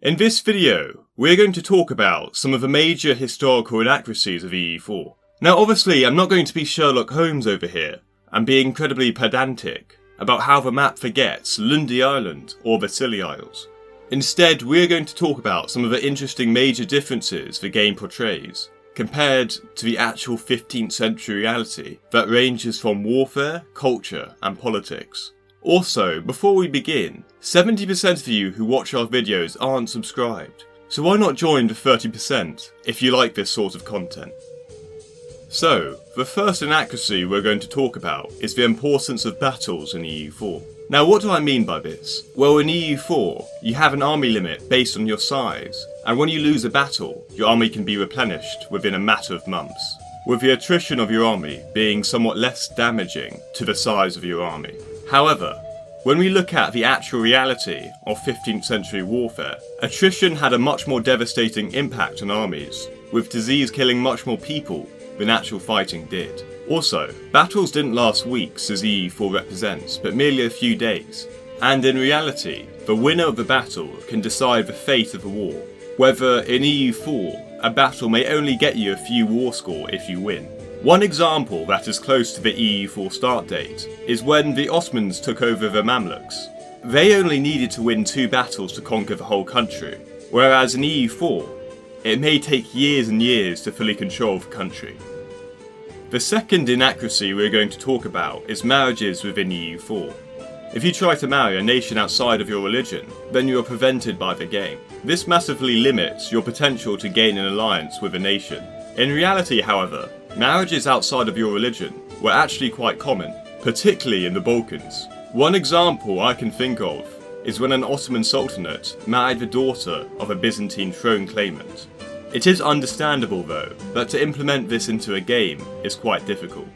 In this video, we're going to talk about some of the major historical inaccuracies of EU4. Now obviously I'm not going to be Sherlock Holmes over here and be incredibly pedantic about how the map forgets Lundy Island or the Scilly Isles. Instead, we're going to talk about some of the interesting major differences the game portrays, compared to the actual 15th century reality that ranges from warfare, culture and politics. Also, before we begin, 70% of you who watch our videos aren't subscribed, so why not join the 30% if you like this sort of content? So, the first inaccuracy we're going to talk about is the importance of battles in EU4. Now what do I mean by this? Well, in EU4, you have an army limit based on your size, and when you lose a battle, your army can be replenished within a matter of months, with the attrition of your army being somewhat less damaging to the size of your army. However, when we look at the actual reality of 15th century warfare, attrition had a much more devastating impact on armies, with disease killing much more people than actual fighting did. Also, battles didn't last weeks as EU4 represents, but merely a few days. And in reality, the winner of the battle can decide the fate of the war. Whether in EU4, a battle may only get you a few war score if you win. One example that is close to the EU4 start date is when the Ottomans took over the Mamluks. They only needed to win 2 battles to conquer the whole country, whereas in EU4, it may take years and years to fully control the country. The second inaccuracy we're going to talk about is marriages within EU4. If you try to marry a nation outside of your religion, then you are prevented by the game. This massively limits your potential to gain an alliance with a nation. In reality, however, marriages outside of your religion were actually quite common, particularly in the Balkans. One example I can think of is when an Ottoman Sultanate married the daughter of a Byzantine throne claimant. It is understandable though, that to implement this into a game is quite difficult.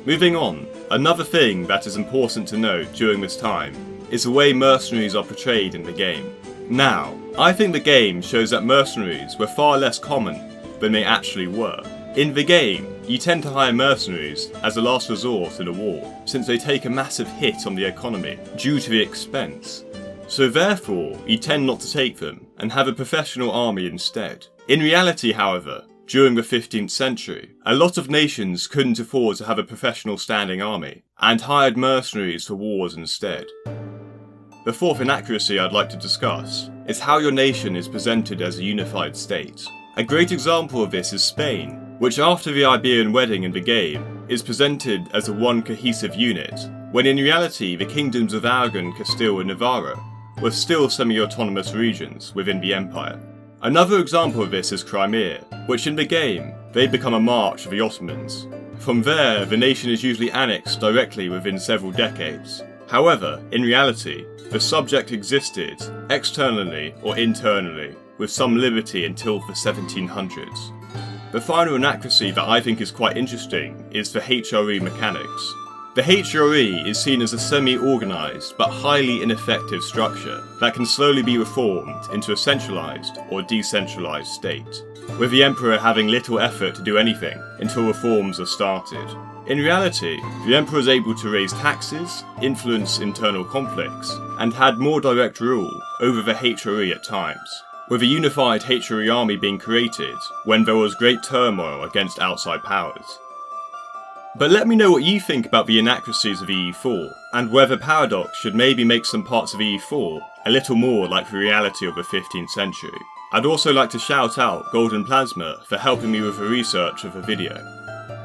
Moving on, another thing that is important to note during this time is the way mercenaries are portrayed in the game. Now, I think the game shows that mercenaries were far less common than they actually were. In the game, you tend to hire mercenaries as a last resort in a war, since they take a massive hit on the economy due to the expense. So therefore, you tend not to take them and have a professional army instead. In reality, however, during the 15th century, a lot of nations couldn't afford to have a professional standing army, and hired mercenaries for wars instead. The fourth inaccuracy I'd like to discuss is how your nation is presented as a unified state. A great example of this is Spain, which after the Iberian wedding in the game, is presented as a one cohesive unit, when in reality the kingdoms of Aragon, Castile and Navarra were still semi-autonomous regions within the empire. Another example of this is Crimea, which in the game, they become a march of the Ottomans. From there, the nation is usually annexed directly within several decades. However, in reality, the subject existed externally or internally, with some liberty until the 1700s. The final inaccuracy that I think is quite interesting is the HRE mechanics. The HRE is seen as a semi-organised but highly ineffective structure that can slowly be reformed into a centralised or decentralised state, with the Emperor having little effort to do anything until reforms are started. In reality, the Emperor is able to raise taxes, influence internal conflicts, and had more direct rule over the HRE at times, with a unified HRE army being created when there was great turmoil against outside powers. But let me know what you think about the inaccuracies of EU4, and whether Paradox should maybe make some parts of EU4 a little more like the reality of the 15th century. I'd also like to shout out Golden Plasma for helping me with the research of the video.